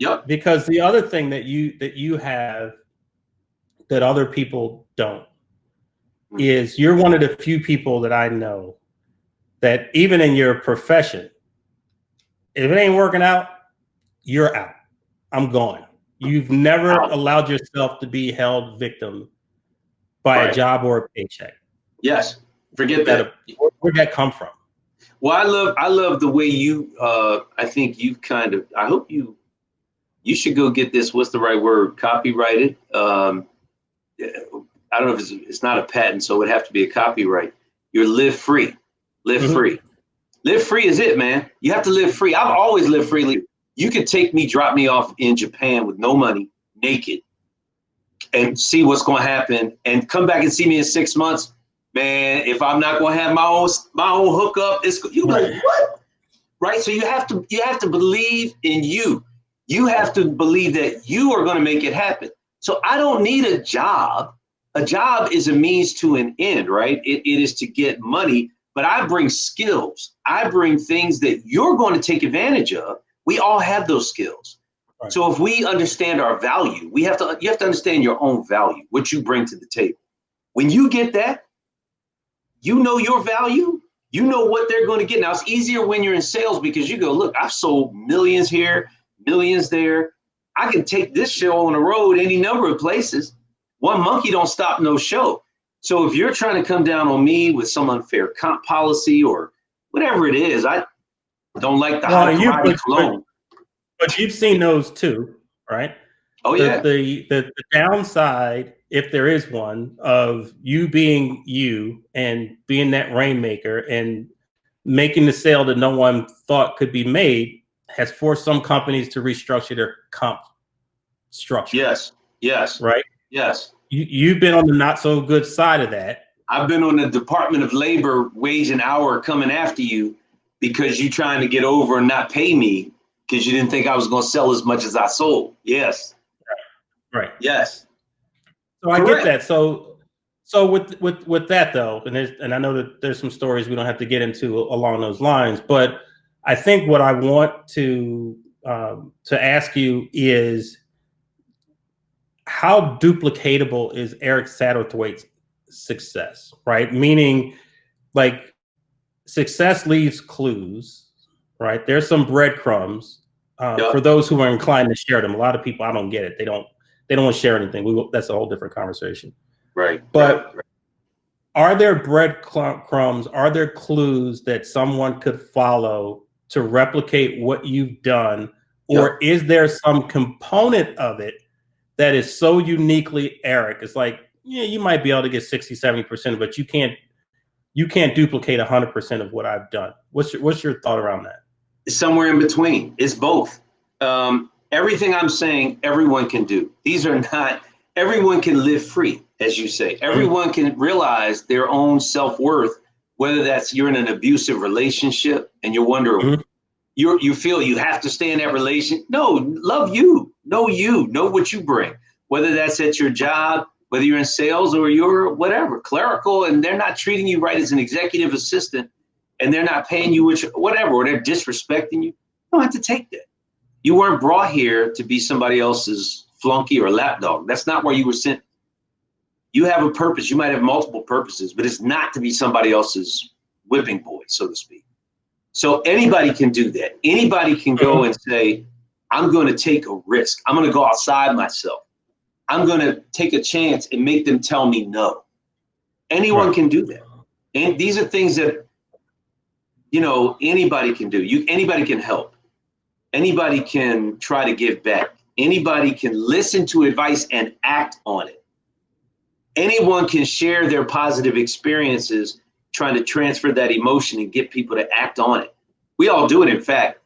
Yep. Because the other thing that you have that other people don't is you're one of the few people that I know that even in your profession, if it ain't working out, you're out. I'm gone. You've never allowed yourself to be held victim by a job or a paycheck. Yes. Forget that. Where'd that come from? Well, I love the way you, I think you I hope you should go get this. What's the right word? Copyrighted. I don't know if it's not a patent, so it would have to be a copyright. You're live free. Live free. Live free is it, man. You have to live free. I've always lived freely. You could drop me off in Japan with no money, naked, and see what's going to happen, and come back and see me in 6 months. Man, if I'm not going to have my own hookup, you go, what? Right? So you have to believe in you. You have to believe that you are going to make it happen. So I don't need a job. A job is a means to an end, right? It is to get money, but I bring skills. I bring things that you're going to take advantage of. We all have those skills. Right. So if we understand our value, you have to understand your own value, what you bring to the table. When you get that, you know your value, you know what they're going to get. Now, it's easier when you're in sales because you go, look, I've sold millions here, millions there. I can take this show on the road any number of places. One monkey don't stop no show. So if you're trying to come down on me with some unfair comp policy or whatever it is, I don't like the high commodity cologne. But you've seen those too, right? Oh yeah. The downside, if there is one, of you being you and being that rainmaker and making the sale that no one thought could be made has forced some companies to restructure their comp structure. Yes. Yes. Right. Yes. You've been on the not so good side of that. I've been on the Department of Labor wage and hour coming after you because you're trying to get over and not pay me because you didn't think I was going to sell as much as I sold. Yes. Right. Yes. So I get that. So with that though, and I know that there's some stories we don't have to get into along those lines, but I think what I want to ask you is, how duplicatable is Eric Satterthwaite's success, right? Meaning, like, success leaves clues, right? There's some breadcrumbs for those who are inclined to share them. A lot of people, I don't get it. They don't want to share anything. That's a whole different conversation. Right. But are there breadcrumbs? Are there clues that someone could follow to replicate what you've done? Or is there some component of it that is so uniquely Eric? It's like, yeah, you might be able to get 60, 70%, but you can't duplicate 100% of what I've done. What's your thought around that? It's somewhere in between. It's both. Everything I'm saying, everyone can do. Everyone can live free, as you say. Everyone can realize their own self-worth, whether that's you're in an abusive relationship and you're wondering, you feel you have to stay in that relation. No, love you, know what you bring, whether that's at your job, whether you're in sales or you're whatever, clerical, and they're not treating you right as an executive assistant and they're not paying you whatever, or they're disrespecting you. You don't have to take that. You weren't brought here to be somebody else's flunky or lapdog. That's not where you were sent. You have a purpose. You might have multiple purposes, but it's not to be somebody else's whipping boy, so to speak. So anybody can do that. Anybody can go and say, I'm going to take a risk. I'm going to go outside myself. I'm going to take a chance and make them tell me no. Anyone can do that. And these are things that, anybody can do. Anybody can help. Anybody can try to give back. Anybody can listen to advice and act on it. Anyone can share their positive experiences, trying to transfer that emotion and get people to act on it. We all do it. In fact,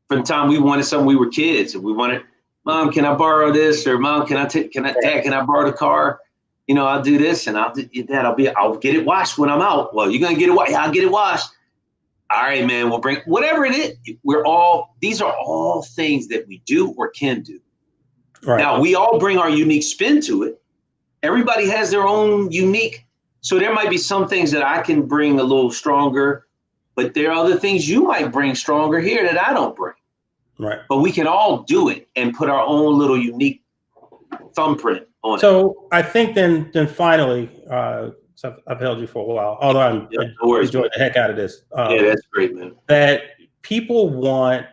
from the time we wanted something, we were kids, and my Mom, can I borrow this? Or Mom, Dad, can I borrow the car? You know, I'll do this, and Dad, I'll get it washed when I'm out. Well, you're gonna get it washed. Yeah, I'll get it washed. All right, man. We'll bring whatever it is. These are all things that we do or can do. Right. Now, we all bring our unique spin to it. Everybody has their own unique. So there might be some things that I can bring a little stronger, but there are other things you might bring stronger here that I don't bring. Right. But we can all do it and put our own little unique thumbprint on it. So I think then finally, so I've held you for a while, although I'm enjoying the heck out of this. Yeah, that's great, man. That people want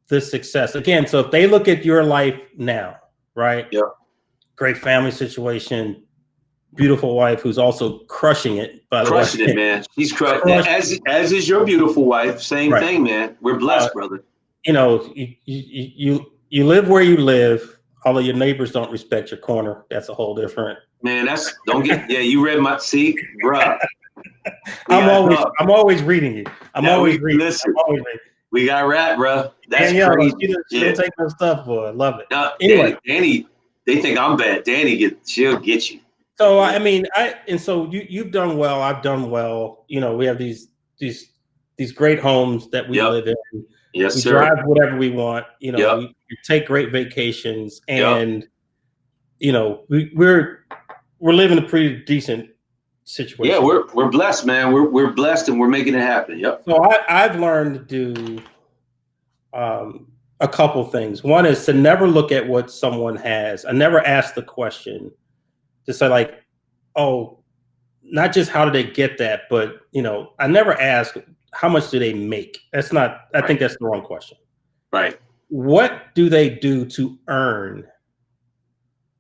the success again. So if they look at your life now, right? Yeah. Great family situation, beautiful wife who's also crushing it. By the way, crushing it, man. She's crushing. As is your beautiful wife. Same thing, man. We're blessed, brother. You know, you live where you live, although your neighbors don't respect your corner. That's a whole different. Man, you read my seat, bruh. I'm always reading you. I'm always reading. Listen, we got rap, bro. That's crazy. She don't take no stuff, boy. I love it. Anyway, Danny, they think I'm bad. Danny she'll get you. So I mean, so you've done well. I've done well. You know, we have these great homes that we live in. Yes, we sir. drive whatever we want. You know, we take great vacations, and you know, we're living a pretty decent situation. Yeah, we're blessed, man. We're blessed, and we're making it happen. Yep. So I've learned to do a couple things. One is to never look at what someone has. I never ask the question to say like, oh, not just how did they get that, but you know, I never ask how much do they make. That's not. I think that's the wrong question. Right. What do they do to earn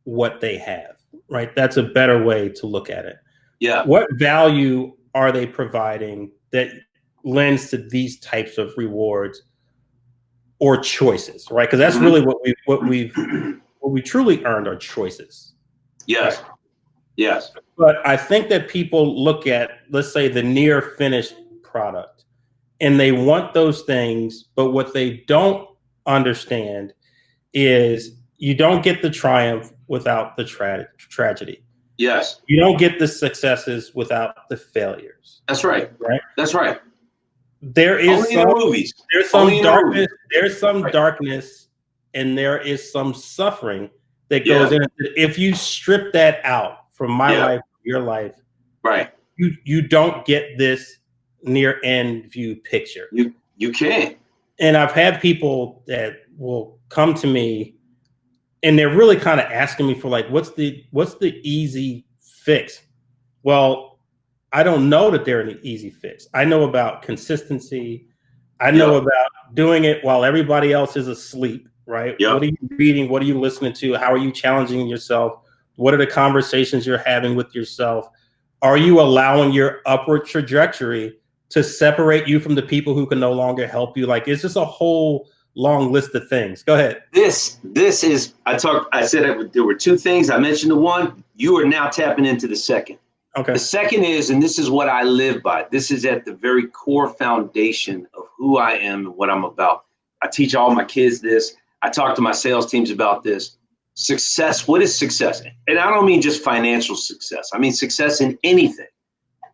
what they have? Right. That's a better way to look at it. Yeah. What value are they providing that lends to these types of rewards or choices? Right. Because that's really what we truly earned are choices. Yes. Right? Yes. But I think that people look at, let's say, the near finished product, and they want those things, but what they don't understand is you don't get the triumph without the tragedy. Yes. You don't get the successes without the failures. That's right. Right. That's right. There is only in the movies. There's some darkness. There's some darkness, and there is some suffering that goes in. If you strip that out from my life, your life, right? You don't get this near end view picture. You can't. And I've had people that will come to me, and they're really kind of asking me for like, what's the easy fix? Well, I don't know that they're an easy fix. I know about consistency. I know about doing it while everybody else is asleep, right? Yep. What are you reading? What are you listening to? How are you challenging yourself? What are the conversations you're having with yourself? Are you allowing your upward trajectory to separate you from the people who can no longer help you? Like, it's just a whole long list of things. Go ahead. This is, I said there were two things. I mentioned the one. You are now tapping into the second. Okay. The second is, and this is what I live by. This is at the very core foundation of who I am and what I'm about. I teach all my kids this. I talk to my sales teams about this. Success. What is success? And I don't mean just financial success. I mean success in anything.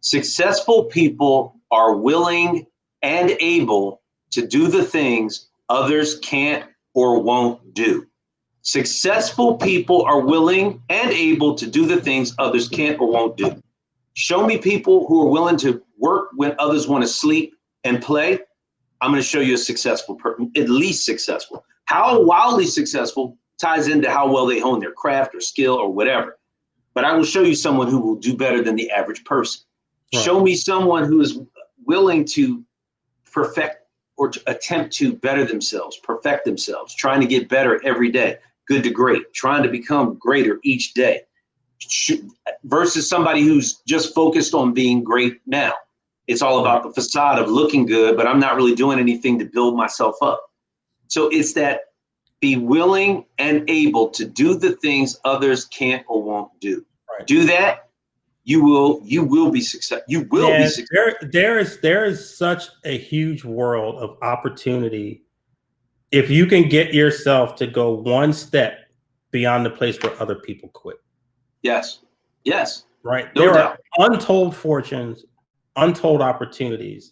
Successful people are willing and able to do the things others can't or won't do. Successful people are willing and able to do the things others can't or won't do. Show me people who are willing to work when others want to sleep and play. I'm going to show you a successful person, at least successful. How wildly successful ties into how well they hone their craft or skill or whatever. But I will show you someone who will do better than the average person. Right. Show me someone who is willing to perfect or to attempt to better themselves, perfect themselves, trying to get better every day, good to great, trying to become greater each day, versus somebody who's just focused on being great now. It's all about the facade of looking good, but I'm not really doing anything to build myself up. So it's that be willing and able to do the things others can't or won't do. Right. Do that, you will be successful. You will be successful. There is such a huge world of opportunity if you can get yourself to go one step beyond the place where other people quit. Yes. Yes. Right. No There doubt. are untold fortunes, untold opportunities.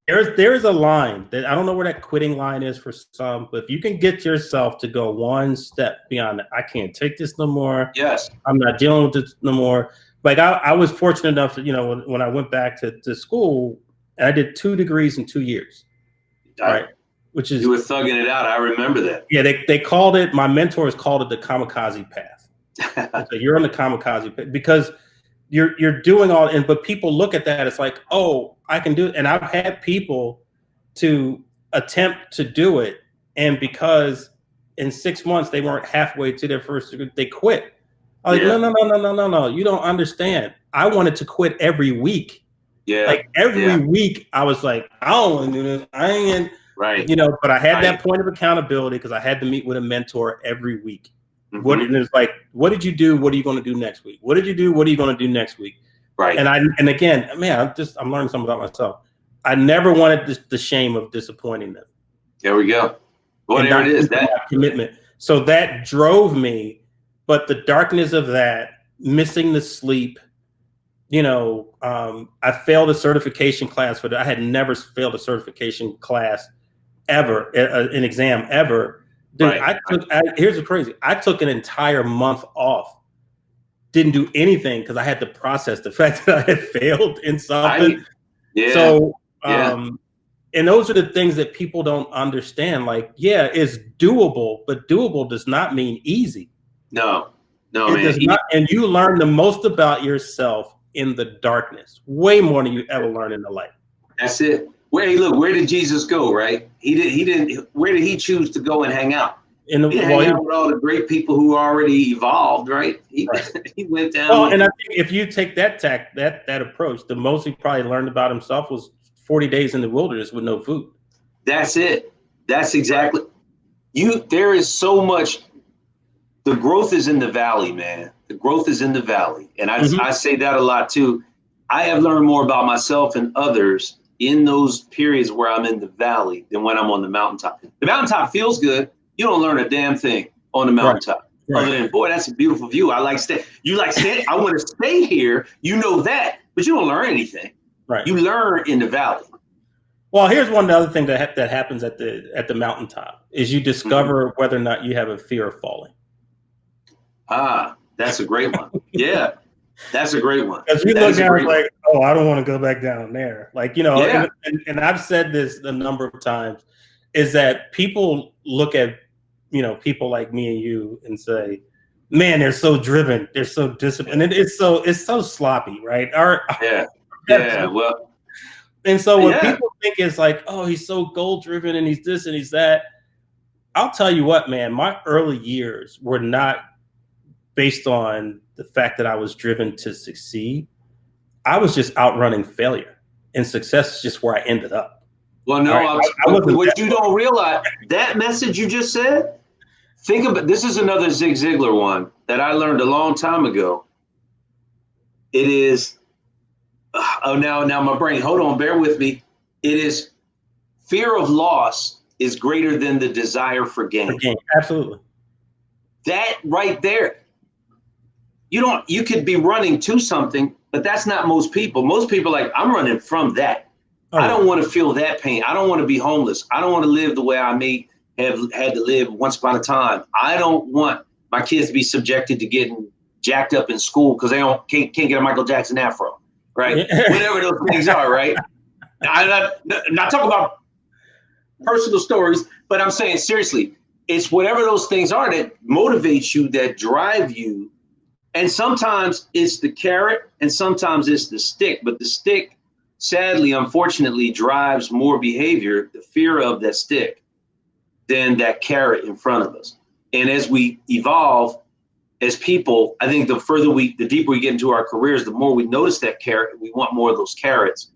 There's a line that I don't know where that quitting line is for some, but if you can get yourself to go one step beyond it, I can't take this no more. Yes. I'm not dealing with this no more. Like I was fortunate enough that, when I went back to school, I did 2 degrees in 2 years. Right. Which is, you were thugging it out. I remember that. yeah, they called it, my mentors called it the kamikaze path. So you're on the kamikaze path because you're doing all, but people look at that, it's like, oh, I can do it. And I've had people to attempt to do it, and because in 6 months they weren't halfway to their first degree, they quit. I'm like, no, you don't understand. I wanted to quit every week. Yeah. Like every week I was like, I don't want to do this. I ain't, right. But I had that point of accountability because I had to meet with a mentor every week. Mm-hmm. And it's like, what did you do? What are you going to do next week? What did you do? What are you going to do next week? Right. And again, man, I'm learning something about myself. I never wanted the shame of disappointing them. There we go. Well, there it is. That commitment. So that drove me, but the darkness of that, missing the sleep, I failed a certification class I had never failed a certification class ever, an exam ever. Dude, here's the crazy. I took an entire month off. Didn't do anything because I had to process the fact that I had failed in something. So, and those are the things that people don't understand. Like, yeah, it's doable, but doable does not mean easy. No, it does not. And you learn the most about yourself in the darkness, way more than you ever learn in the light. That's it. Where did Jesus go? Right? He didn't. Where did he choose to go and hang out? He hung out with all the great people who already evolved. Right? He went down. Well, and I think if you take that approach, the most he probably learned about himself was 40 days in the wilderness with no food. That's it. That's exactly. There is so much. The growth is in the valley, man. The growth is in the valley. And I say that a lot too. I have learned more about myself and others in those periods where I'm in the valley than when I'm on the mountaintop. The mountaintop feels good. You don't learn a damn thing on the mountaintop. Right. Other than, boy, that's a beautiful view. I like stay. You like stay. I want to stay here. You know that, but you don't learn anything. Right. You learn in the valley. Well, here's one other thing that happens at the mountaintop is you discover whether or not you have a fear of falling. Ah, that's a great one. Yeah, that's a great one. Because you look down like, oh, I don't want to go back down there. Like, and I've said this a number of times, is that people look at, people like me and you and say, man, they're so driven. They're so disciplined. And it's so sloppy, right? Well. And so when people think it's like, oh, he's so goal driven and he's this and he's that, I'll tell you what, man, my early years were not based on the fact that I was driven to succeed. I was just outrunning failure, and success is just where I ended up. Well, no, what you don't realize, that message you just said, think about, this is another Zig Ziglar one that I learned a long time ago. It is, now my brain, hold on, bear with me. It is fear of loss is greater than the desire for gain. Absolutely. That right there. You could be running to something, but that's not most people. Most people are like, I'm running from that. I don't want to feel that pain. I don't want to be homeless. I don't want to live the way I may have had to live once upon a time. I don't want my kids to be subjected to getting jacked up in school because they can't get a Michael Jackson afro, right? Whatever those things are, right? I'm not talking about personal stories, but I'm saying seriously, it's whatever those things are that motivates you, that drive you. And sometimes it's the carrot and sometimes it's the stick, but the stick, sadly, unfortunately, drives more behavior, the fear of that stick, than that carrot in front of us. And as we evolve as people, I think the deeper we get into our careers, the more we notice that carrot, we want more of those carrots,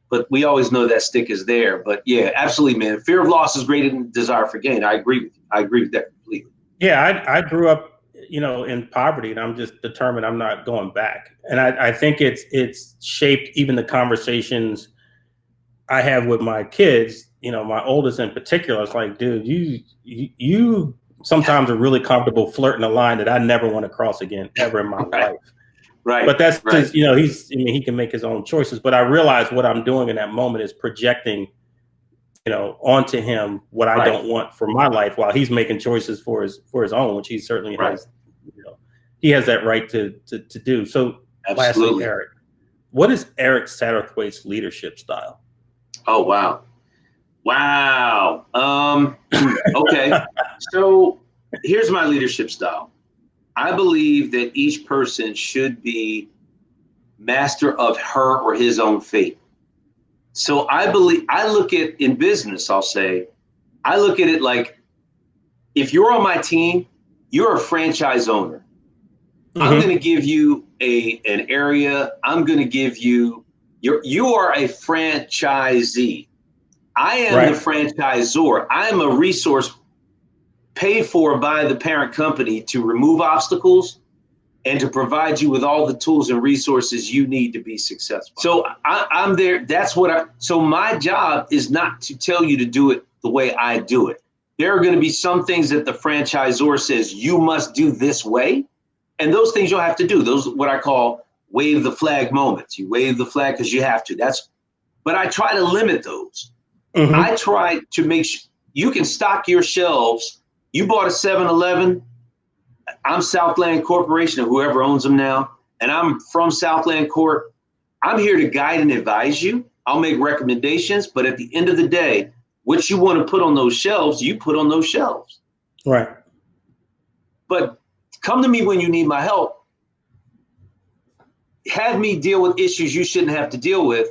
but we always know that stick is there. But yeah, absolutely, man. Fear of loss is greater than desire for gain. I agree with you. I agree with that completely. Yeah, I grew up, in poverty, and I'm just determined I'm not going back. And I think it's shaped even the conversations I have with my kids you know, my oldest in particular, it's like, dude, you sometimes are really comfortable flirting a line that I never want to cross again, ever in my life. Right. But that's right. just, you know, he can make his own choices. But I realize what I'm doing in that moment is projecting, you know, onto him what I don't want for my life, while he's making choices for his own, which he certainly has, you know, he has that right to do. So lastly, Eric, what is Eric Satterthwaite's leadership style? Oh, wow. Okay. So here's my leadership style. I believe that each person should be master of her or his own fate. So I look at, in business, I look at it like, if you're on my team, you're a franchise owner. Mm-hmm. I'm going to give you an area. I'm going to give you, you are a franchisee. I am the franchisor. I am a resource paid for by the parent company to remove obstacles and to provide you with all the tools and resources you need to be successful. So I'm there. That's so my job is not to tell you to do it the way I do it. There are going to be some things that the franchisor says you must do this way. And those things you'll have to do. Those are what I call wave the flag moments. You wave the flag because you have to. But I try to limit those. Mm-hmm. I try to make sure you can stock your shelves. You bought a 7-Eleven. I'm Southland Corporation, or whoever owns them now, and I'm from Southland Corp. I'm here to guide and advise you. I'll make recommendations, but at the end of the day, what you want to put on those shelves, you put on those shelves. Right. But come to me when you need my help. Have me deal with issues you shouldn't have to deal with.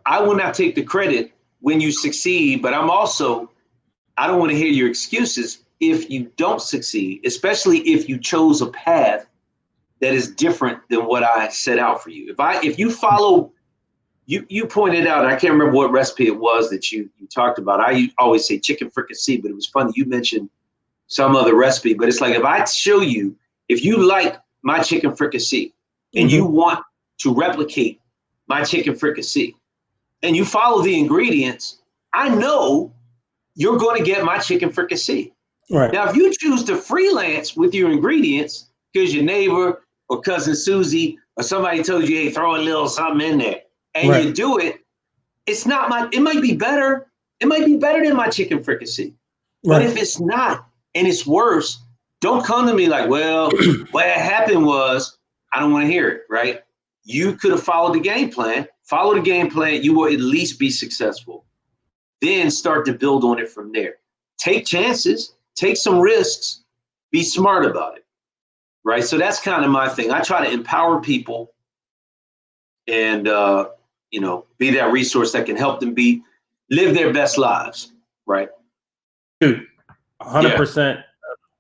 I will not take the credit when you succeed, but I don't want to hear your excuses if you don't succeed, especially if you chose a path that is different than what I set out for you. If you follow, you pointed out, I can't remember what recipe it was that you talked about. I always say chicken fricassee, but it was funny. You mentioned some other recipe, but it's like, if I show you, if you like my chicken fricassee and you want to replicate my chicken fricassee and you follow the ingredients, I know you're going to get my chicken fricassee. Right. Now, if you choose to freelance with your ingredients because your neighbor or cousin Susie or somebody told you, hey, throw a little something in there, and you do it, it might be better. It might be better than my chicken fricassee. But if it's not, and it's worse, don't come to me like, well, what happened was, I don't want to hear it, right? You could have followed the game plan. Follow the game plan. You will at least be successful. Then start to build on it from there. Take chances, take some risks, be smart about it, right? So that's kind of my thing. I try to empower people and, be that resource that can help them live their best lives, right? Dude, 100%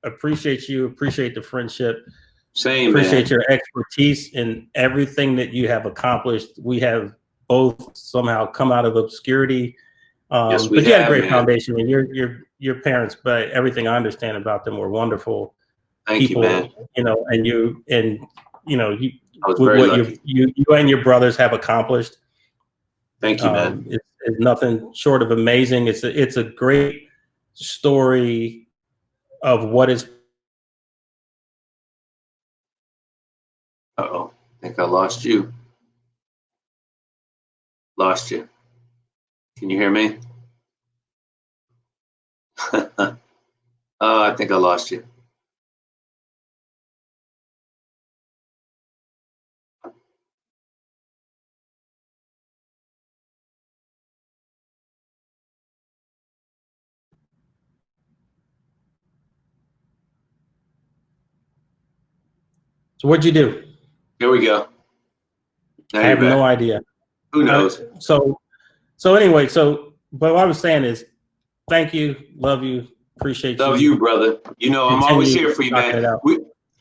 appreciate you, appreciate the friendship. Same, appreciate your expertise in everything that you have accomplished. We have both somehow come out of obscurity. Yes, but you had a great foundation, and your parents, but everything I understand about them, were wonderful people. Thank you, man. What you and your brothers have accomplished. Thank you, man. It's nothing short of amazing. It's a great story of what is. Uh-oh, I think I lost you. Lost you. Can you hear me? I think I lost you. So what'd you do? Here we go. I have no idea. Who knows? So anyway, but what I was saying is, thank you, love you, appreciate you. Love you, brother. I'm always here for you, man.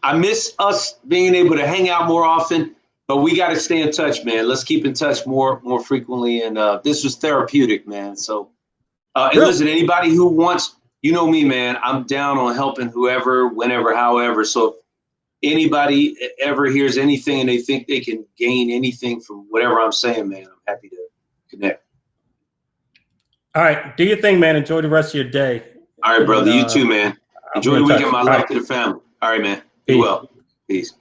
I miss us being able to hang out more often, but we got to stay in touch, man. Let's keep in touch more frequently. And this was therapeutic, man. So, and listen, anybody who wants, me, man, I'm down on helping whoever, whenever, however. So if anybody ever hears anything and they think they can gain anything from whatever I'm saying, man, I'm happy to connect. All right. Do your thing, man. Enjoy the rest of your day. All right, And brother. You too, man. I'll be Enjoy the in touch. weekend. My All love right. to the family. All right, man. Be Peace. well. Peace.